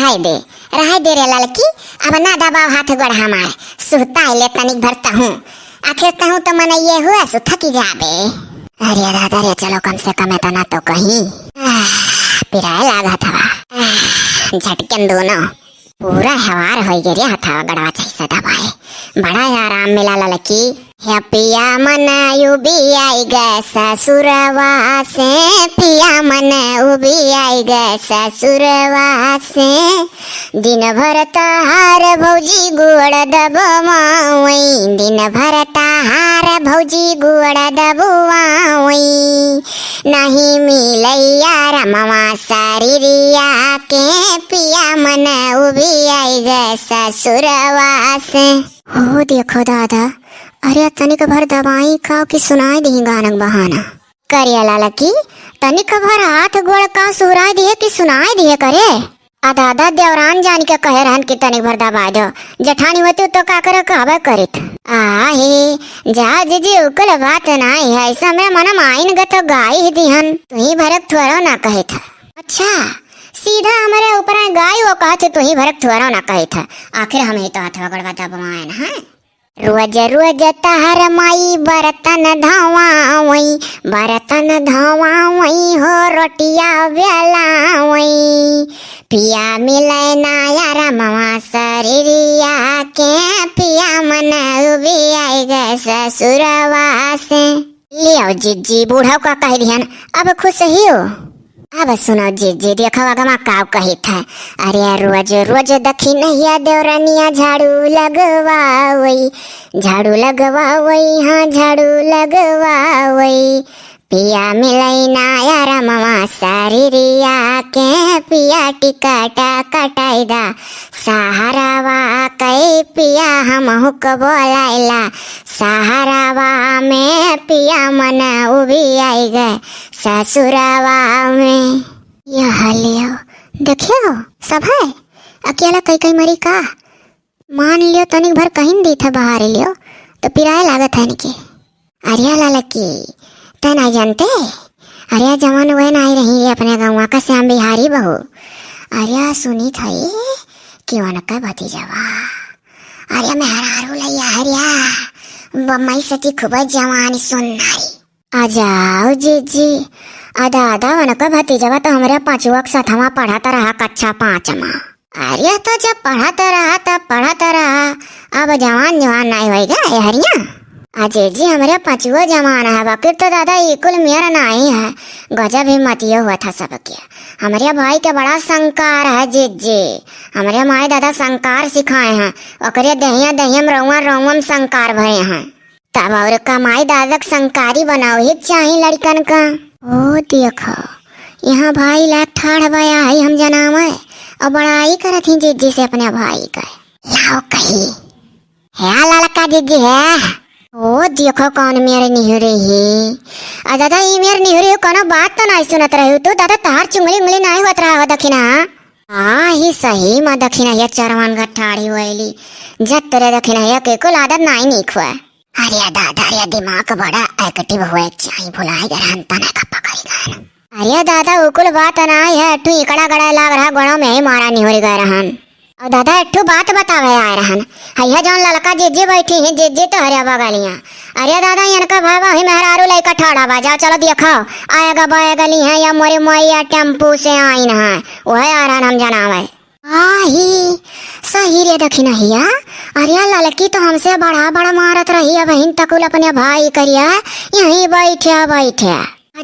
रह दे रे लड़की। अब ना दबाव हाथ गोड़ हमार सुता ले तनिक भरता हूँ आखिर कहूँ तो मन ये हुआ सो थकी जाबे। अरे दादा रे चलो कम से कम इतना तो कहीं पिराए लागा था झटकन दोनों पूरा हवार हो गया हथा गड़वा जैसा दबाए बड़ा आराम मिला लड़की। है पिया मन उबी आई गए ससुरवा से पिया मन उबी आई गए ससुरवा से दिन भर तहार भौजी गुड़ दबवाई दिन भर तहार भौजी गुड़ दबवाई नहीं मिलैया रमवा शरीरिया के पिया मन उबी आई गए ससुरवा से। हो देखो दादा अरे तनिक भर दवाई खाओ कि सुनाई दी गानक बहाना करिया लड़की तनिक भर हाथ गोड़ का सुराई दिए कि सुनाई दिए करे। दादा देवरान जान के कहे रहन कि तनिक भर दबा दो जेठानी होती तो का करे कहबे करित आहे जा जी उकल बात नहीं है ऐसा में मन माइन गत गाय ही दिहन तू ही भरक थोरो ना कहे था। अच्छा सीधा हमारे ऊपर गाय वो कहते तू ही भरक थोरो ना कहे था आखिर हम ही तो हाथ गड़वा दबाए ना है। रोज रोज तहर माई बर्तन धोवावई हो रोटिया बेलावई पिया मिले ना यार मवा शरीरिया के पिया मन उबी आई गए ससुरवा से। लियो जीजी बूढ़ा का कह दिहन अब खुश ही हो। अब सुनो जी देखो अगमा काव कही था अरे रोज रोज दखी नैया देवरनिया झाड़ू लगवावई हाँ झाड़ू लगवावई पिया मिलई ना यार मवा शरीरिया के पिया टिकटा कटाईदा सहारावा कई पिया हम हुक बोलाइला सहारावा में पिया मन उबी आई गए ससुरावा में। यह लियो देखियो सब है अकेला कई मरी का मान लियो तनिक भर कहीं दी था बाहर लियो तो पिराए लागत है निके। अरे लड़की तय नहीं जानते अरे जवान वह नहीं रही अपने गाँव का श्याम बिहारी बहू अरे सुनी थी क्यों न का भतीजवा अरे मेहरारू लैया हरिया बम्मई सती खूब जवान सुनारी आ जाओ जी आधा वन का भतीजवा तो हमारे पांचवा सातवा पढ़ाता रहा कक्षा 5 में। अरे तो जब पढ़ाता रहा अब जवान नहीं होएगा हरिया अजय जी हमारे 5वां जमाना है बकर तो दादा इकुल मेरा नहीं है गजब ही मतियो हुआ था सबके। हमारे भाई के बड़ा संकार है जी हमारे माए दादा संकार सिखाए हैं ओकरे दहियम रउम संकार भरे हैं तब और कमाई दादक संकारी बनाओ ही चाहिए लड़कन का। ओ देखो यहाँ भाई ला ठाड़ बया है हम जनाम है और बड़ाई करत ही जीजी से अपने भाई का लाओ कही है लड़का जीजी है। ओ देखो कौन मेरे निहुरी ही दादा ये मेरे निहुरी कोनो बात तो नहीं सुनत रही तो दादा तार चुंगली उंगली नहीं होत रहा दखिना ही सही में दखिना ये चरवान गठाड़ी होइली जत तेरे दखिना ये के को आदत नहीं निखवा। अरे दादा रे दिमाग बड़ा एक्टिव हुए चाहिए भुलाई गए हंता ना कप्पा करी गए। अरे दादा उकुल बात नहीं है ठू इकड़ा गड़ा लाग रहा गोड़ों में ही मारा निहुरी गए रहन और दादा एक बात बतावे आए रहन हैया जौन लड़का जीजी बैठी है जीजी तो हरिया बगलियां अरे दादा इनका भाई भाई मेहरारू लइका ठाड़ा बा जाओ चलो देखो आएगा गली है या मोरे मोया टेम्पू से आइन है वह आ रहा हम जनावे ही सही रे दखिना हिया। अरे लड़की तो हमसे बड़ा मारत रही है बहन तकुल अपने भाई करिया यहीं बैठे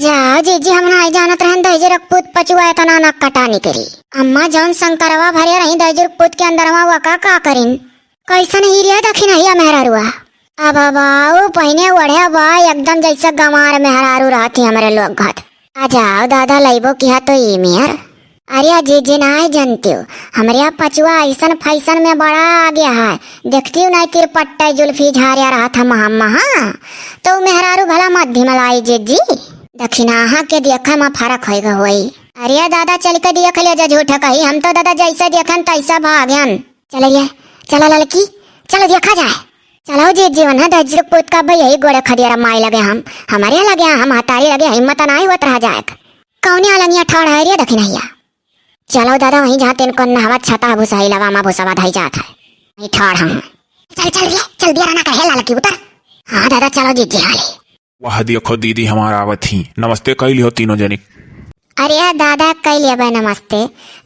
जाओ जीजी हम नहीं जानत रहन दहजरक पुत पचुआ तना नक कटानी करी अम्मा जौन शंकरवा भरे रही दहजरक पुत के अंदर हुआ का करिन कैसन ही रे दखिना हिया मेहरारुआ अब बाबू पहने ओढ़े बा एकदम जैसे गंवार मेहरारू रहती हमारे लोग घर। आ जाओ दादा लइबो किया तो ये मेयर अरे जीजी नहीं जानती हो हमारे यहाँ पचुआ ऐसन फैसन में बड़ा आ गया है देखती हूँ नहीं तिरपट्टा जुल्फी झारिया रहा था महा तो मेहरारू भला मध्य मलाई जीजी दक्षिणा के देखा में फर्क होगा वही। अरे दादा चल के देख ले झूठा कही हम तो दादा जैसे देखन तैसा भाग्यन चलिए चलो लड़की चलो देखा जाए चलो जी वन दज्र पुत का भाई यही गोड़े खदिया माई लगे हम हमारे यहाँ लगे हम हतारी लगे हिम्मत नहीं होत रह जाए कौन अलंगिया ठाड़ है रे दखिनैया चलो दादा वहीं जहाँ तेन को नहावत छता भूसा लवा मा भूसा धाई जात है वहीं ठाड़ हम। चल चल रे चल दिया ना कहे लाल की उतर। हाँ दादा चलो जीत हाले। वाह देखो दीदी हमारा आवत ही नमस्ते कह लियो तीनों जनिक। अरे यार दादा कह लिया भाई नमस्ते।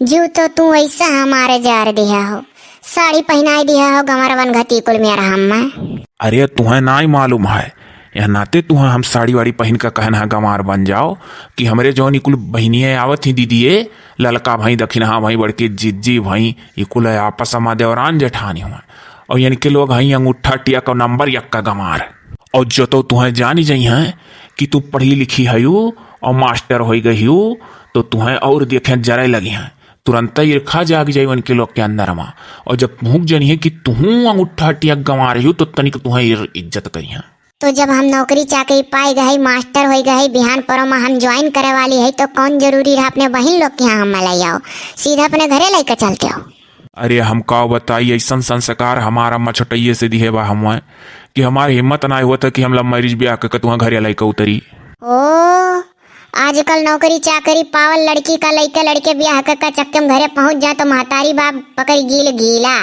जू तो तू ऐसा हमारे जार दिया हो, साड़ी पहनाई दिया हो गंवर बन घती कुल मेरा हम। अरे तुम्हें ना ही मालूम है यह नाते तुम्हें हम साड़ी वाड़ी पहन का कहना है गंवार बन जाओ कि हमरे जो निकुल बहनिया आवत ही दीदी ये ललका भाई दक्षिणा भाई बड़के जिज्जी भाई ये कुल आपस में देवरान जेठानी हुआ और यानी के लोग हई अंगूठा टिया का नंबर यक्का गंवार। और जो तो तुम्हें जानी जाई है कि तू पढ़ी लिखी है और मास्टर हो गई तो तुम्हें और देखे जरे लगी हैं तुरंत ही ईर्खा जाग जाये उनके लोग के अंदर में। और जब भूख जनी है कि तुम अंगूठा टिया गंवा रही हो तो तनिक तुम्हें इज्जत कही है। तो जब हम नौकरी चाकरी पाई गई मास्टर हो गई बिहान परो में हम ज्वाइन करे वाली है तो कौन जरूरी रहा अपने बहन लोग के यहाँ हम लाई आओ सीधा अपने घरे लेकर चलते हो। अरे हम का बताई ऐसा संस्कार हमारा मछटैये से दिहे बा हम कि हमारी हिम्मत ना हुआ था कि हम लव मैरिज ब्याह कर तुम्हारे घरे लाई का उतरी। ओ आजकल नौकरी चाकरी पावल लड़की का लड़के लड़के ब्याह कर चक्के में घरे पहुंच जाए तो महतारी बाप पकड़ गील गीला।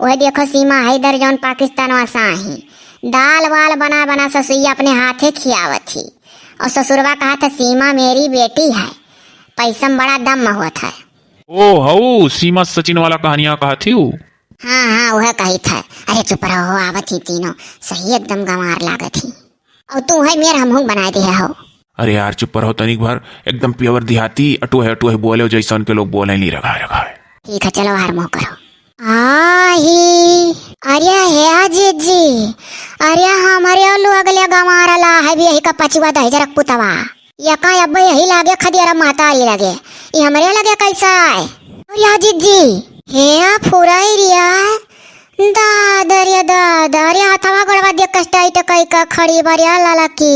वह देखो सीमा हैदर जौन पाकिस्तान वसा ही दाल वाल बना बना ससुईया अपने हाथे खियावत थी और ससुरवा कहा था सीमा मेरी बेटी है पैसा में बड़ा दम हुआ था। ओ हो सीमा सचिन वाला कहानियां कहा थी वो। हाँ हाँ वह कही था। अरे चुप रहो आवत ही तीनों सही एकदम गंवार लागत थी और तू है मेरा हम बनाए दिया हो। अरे यार चुप रहो तनिक भर एकदम प्योर देहाती अटू है बोले जैसा उनके लोग बोले नहीं रखा है। ठीक है चलो हार मोह करो। आही अरे है जी अरे हमारे लोग अगले गंवार ला है भी यही का पचुआ दही जरक पुतवा यका अब यही लागे खदियारा महतारी लगे ये हमारे लगे कैसा है। अरे जी हे फुराई रिया दादर हाथवा गड़वा दे कष्टाई तो कई का खड़ी बरिया लाला की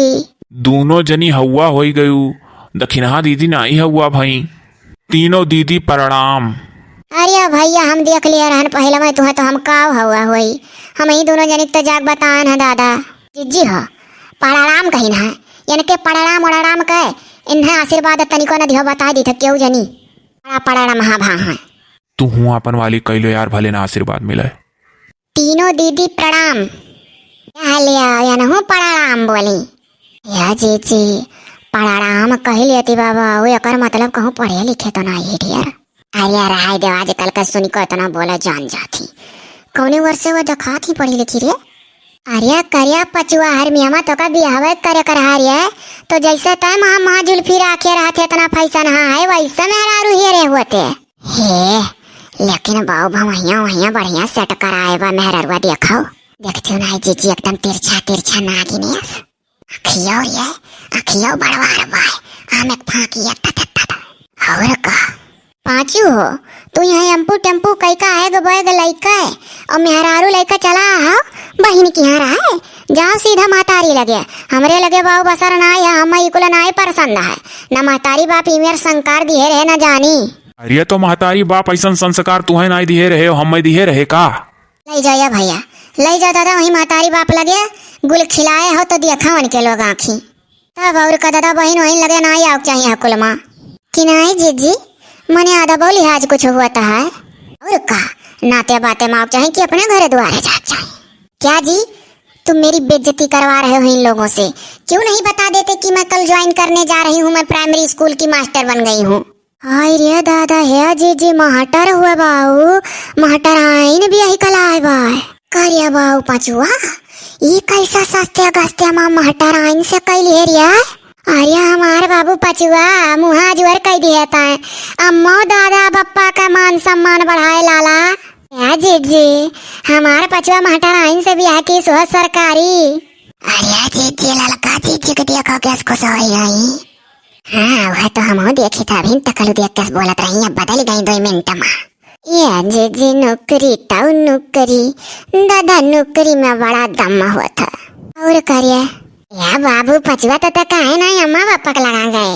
दोनों जनी हवा हो गयू दक्षिणा दीदी नहीं हुआ भाई तीनों दीदी प्रणाम। अरे भैया हम देख लिया रहन पहले में तुम्हें तो हम काव हुआ हुई हम ही दोनों जनिक तो जाग बतान है दादा जी हो पड़ाराम कहीं ना यानी के पड़ाराम उड़ाराम कहे इन्हें आशीर्वाद तनिको न दियो बता दी था क्यों जनी बड़ा पड़ाराम हाँ भा है तू हूँ अपन वाली कैलो यार भले ना आशीर्वाद मिले। तीनों दीदी प्रणाम लिया या न हूँ पड़ाराम बोली या जी पड़ाराम कही लेती बाबा वो एकर मतलब कहूँ पढ़े लिखे तो ना ही यार। अरे यार हाय देव आजकल का सुनी को इतना बोला जान जाती कौने वर्ष से वो देखा थी पढ़ी लिखी रे। अरे करिया पचुआ हर मियामा तो का बिहावे करे कर हारिया तो जैसे तय महा जुल्फी राखे रहते इतना पैसा ना है वैसा मेरा रूही रे होते हे लेकिन बाऊ भैया बढ़िया सेट कराए बा मेहरवा देखो देखते ना जीजी एकदम तिरछा नागिनी अखियो ये अखियो बड़वार बाय आम एक फाकी और का पांचू हो तू यहाँ एम्पू टेम्पू कई का है बैग लइका है और मेहरारू लइका चला हो बहन की यहाँ रहा जाओ सीधा महतारी लगे हमरे लगे बाऊ बसर ना या हम इकुल ना पसंद है न महतारी बाप इमेर संकार दिए रहे न जानी। अरे तो महतारी बाप ऐसा संस्कार तुम्हें नहीं दिए रहे हो हम दिए रहे का ले जाओ भैया ले जाओ दादा वही महतारी बाप लगे गुल खिलाए हो तो देखा उनके लोग आँखी तब और का दादा बहन वही लगे ना आओ चाहिए कुल माँ कि नहीं जीजी मने आधा बोली आज कुछ हुआ था है और का नाते बातें माप चाहे कि अपने घरे द्वारे जा चाहे क्या जी तुम मेरी बेइज्जती करवा रहे हो इन लोगों से क्यों नहीं बता देते कि मैं कल ज्वाइन करने जा रही हूँ मैं प्राइमरी स्कूल की मास्टर बन गई हूँ। हाय रे दादा है जी महटर हुआ बाऊ महटर आइन भी यही कला है बाय करिया बाऊ पचुआ ये कैसा सस्ते गस्ते माँ महटर आइन से कैली है रिया। अरे हमारे बाबू पचुआ मुहा जुअर कह दिया था अम्मो दादा बप्पा का मान सम्मान बढ़ाए लाला या जीजी हमारे पचुआ महटर आइन से भी आके सुह सरकारी। अरे जीजी ललका जीजी को देखो कैस खुश हो गई। हाँ वह तो हम देखी था अभी तकलू देख कैस बोलत रही अब बदल गई 2 मिनट में। या जीजी नौकरी ताऊ नौकरी दादा नौकरी में बड़ा दम हुआ था और करिए या बाबू पचुआ तो है ना अम्मा पापा के लगा गए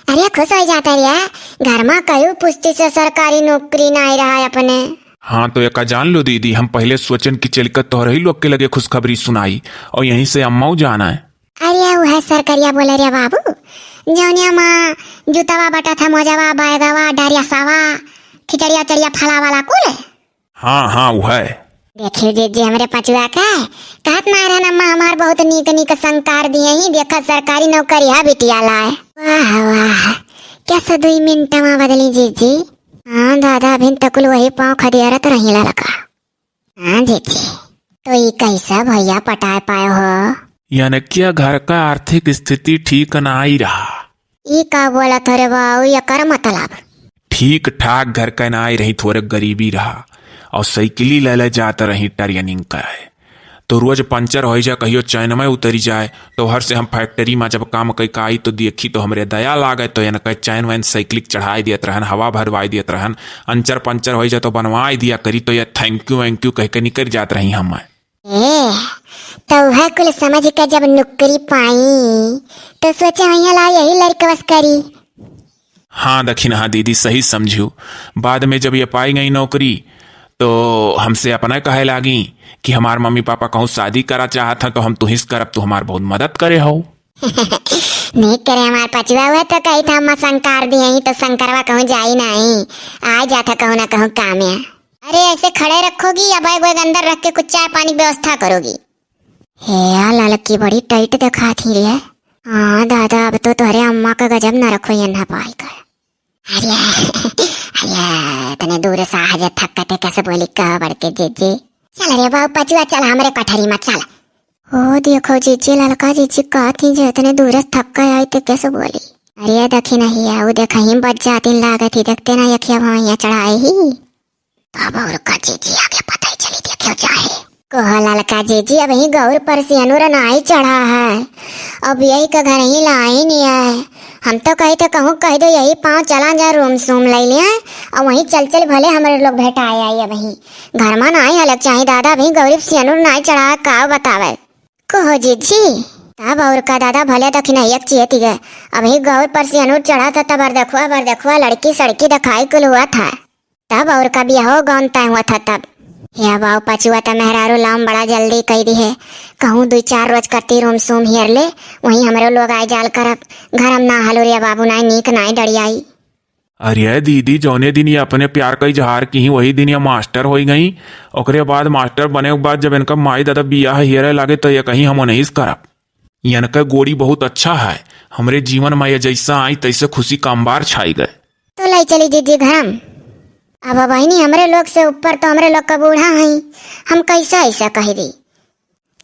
अरे खुश हो जाता रे घर में कयू पुष्टि से सरकारी नौकरी नहीं रहा है अपने। हाँ तो एक जान लो दीदी हम पहले सोचन की चलकर तो रही लोग के लगे खुशखबरी सुनाई और यहीं से अम्मा जाना है। अरे वह सरकरिया बोले रे बाबू जौनिया माँ जूतावा बटा था मोजावा बैगवा डारिया सावा खिचड़िया चड़िया फला वाला कुल। हाँ हाँ वो है। देखियो जीजी हमरे पचुआ का कहत ना रहना माँ हमार बहुत नीक नीक संकार दिए ही देखा सरकारी नौकरी है बिटिया लाए। वाह वाह क्या सा 2 मिनट में बदली जीजी। हाँ दादा अभी तकुल वही पाँव खदियारत रही लड़का। हाँ जीजी तो ये कैसा भैया पटाए पाए हो? यानी क्या घर का आर्थिक स्थिति ठीक ना ही रहा। ये का बोला थोड़े बाऊ या कर मतलब? ठीक ठाक घर का ना ही रही, थोड़े गरीबी रहा और साइकिली ले जाता रही टर्निंग कराए तो रोज पंचर हो जाए कहियो चैन में उतरी जाए तो हर से हम फैक्ट्री में जब काम कई आई तो देखी तो हमरे दया लागे तो यानी कह चैन वैन साइकिल चढ़ाई दियत रहन हवा भरवाई दियत रहन अंचर पंचर हो जाए तो बनवाई दिया करी तो ये थैंक यू कह के निकल जात रही हम। तो वह कुल समझ कर जब नौकरी पाई तो सोचा भैया ला यही लड़का बस करी। हाँ दखिन हाँ दीदी सही समझू। बाद में जब ये पाई गई नौकरी तो हमसे अपना कहे लागी कि हमार मम्मी पापा कहूँ शादी करा चाहत तो हम तुहिस करब तो हमार बहुत मदद करे हो। नहीं करे हमार पचुआ हुआ तो कही था हम संकार दिए ही तो शंकरवा कहूँ जाई नहीं आ जाता कहूँ ना कहूँ काम है। अरे ऐसे खड़े रखोगी या बैग वैग अंदर रख के कुछ चाय पानी की व्यवस्था करोगी? हे लाल की बड़ी टाइट दिखा थी रे। हाँ दादा अब तो तुम्हारे अम्मा का गजब न रखो ये ना पाई कर। अरे तने दूर से आ जा थकते कैसे बोली कह बढ़ के जीजी। चल रे बाबू पचुआ चल हमरे कठरी में चल। ओ देखो जीजी लड़का जीजी कहा थी जो इतने दूर से थक गए आई तो कैसे बोली। अरे देखी नहीं है वो देखा ही बच जाती लागत ही देखते ना यखिया भैया चढ़ाए ही अब और का जीजी आगे पता ही चली देखियो चाहे कोह लड़का जीजी अब ही गौर पर से अनुर नाई चढ़ा है अब यही का घर ही लाई नहीं है। हम तो कही तो कहूँ कह दो यही पाँव चला जा रूम सूम ले लिया और वहीं चल चल भले हमारे लोग भेटाए आई अब ही घर में नाई अलग चाहिए दादा भी गौरीब से अनुर नाई चढ़ा का बतावे कोहो जीजी तब और का दादा भले दखी नहीं एक चाहिए थी अभी गौर पर से अनुर चढ़ा था तब बर देखुआ लड़की सड़की दिखाई कुल हुआ था तब और का ब्याह गौन तय हुआ था तब या बाऊ पचुआ तो मेहरारू लाम बड़ा जल्दी कही दी है कहूँ 2-4 रोज करती रूम सूम हेर ले वहीं हमारे लोग आए जाल करब घर हम ना हलोरिया बाबू नाई नीक नाई डरियाई। अरे दीदी जौने दिन ये अपने प्यार का इजहार की वही दिन ये मास्टर हो गई ओकरे बाद मास्टर बने के बाद जब इनका माई दादा बियाह हेरे लागे तो ये कहीं हम नहीं करब। इनका गोड़ी बहुत अच्छा है हमरे जीवन में ये जैसा आई तैसे खुशी का अंबार छाई गए। तो लाई चली जीजी घर अब बहनी हमरे लोग से ऊपर तो हमरे लोग का बूढ़ा है हम कैसा ऐसा कह दी।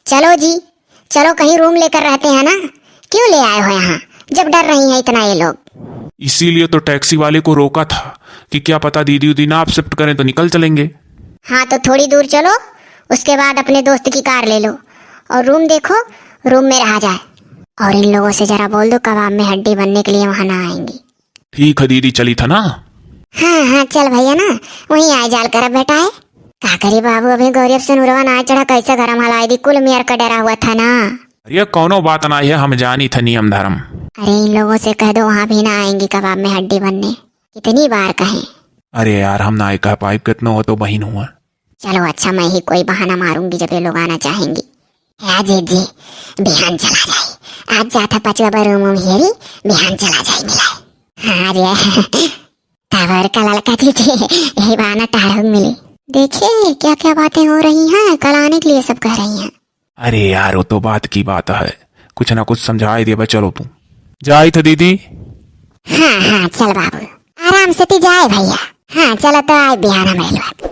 चलो जी चलो कहीं रूम लेकर रहते हैं ना क्यों ले आए हो यहाँ जब डर रही है इतना ये लोग। इसीलिए तो टैक्सी वाले को रोका था कि क्या पता दीदी उदी ना आप शिफ्ट करें तो निकल चलेंगे। हाँ तो थोड़ी दूर चलो उसके बाद अपने दोस्त की कार ले लो और रूम देखो रूम में रहा जाए और इन लोगों से जरा बोल दो कबाब में हड्डी बनने के लिए वहां ना आएंगी। ठीक है दीदी चली था ना। हाँ चल भैया ना वहीं आए जाल कर बेटा है का करी बाबू अभी गौरीब से नुरवा ना चढ़ा कैसे गरम हलाई दी कुल मेयर का डरा हुआ था ना। अरे कोनो बात ना है हम जानी था नियम धर्म। अरे इन लोगों से कह दो वहाँ भी ना आएंगी कबाब में हड्डी बनने कितनी बार कहें। अरे यार हम ना कह पाइप कितना हो तो बहन हुआ। चलो अच्छा मैं ही कोई बहाना मारूंगी जब ये लोग आना चाहेंगी। जी बिहान चला जाए आज जाता पचुआ रूम हेरी बिहान चला जाए मिला। हाँ रे टावर का लड़का थी यही बहाना टारग मिली। देखिए क्या क्या बातें हो रही हैं कल आने के लिए सब कह रही हैं। अरे यार वो तो बात की बात है कुछ ना कुछ समझाई दिया चलो तू जाई था दीदी। हाँ चल बाबू आराम से तू जाए भैया। हाँ चलो तो आए बिहान हमारे लोग।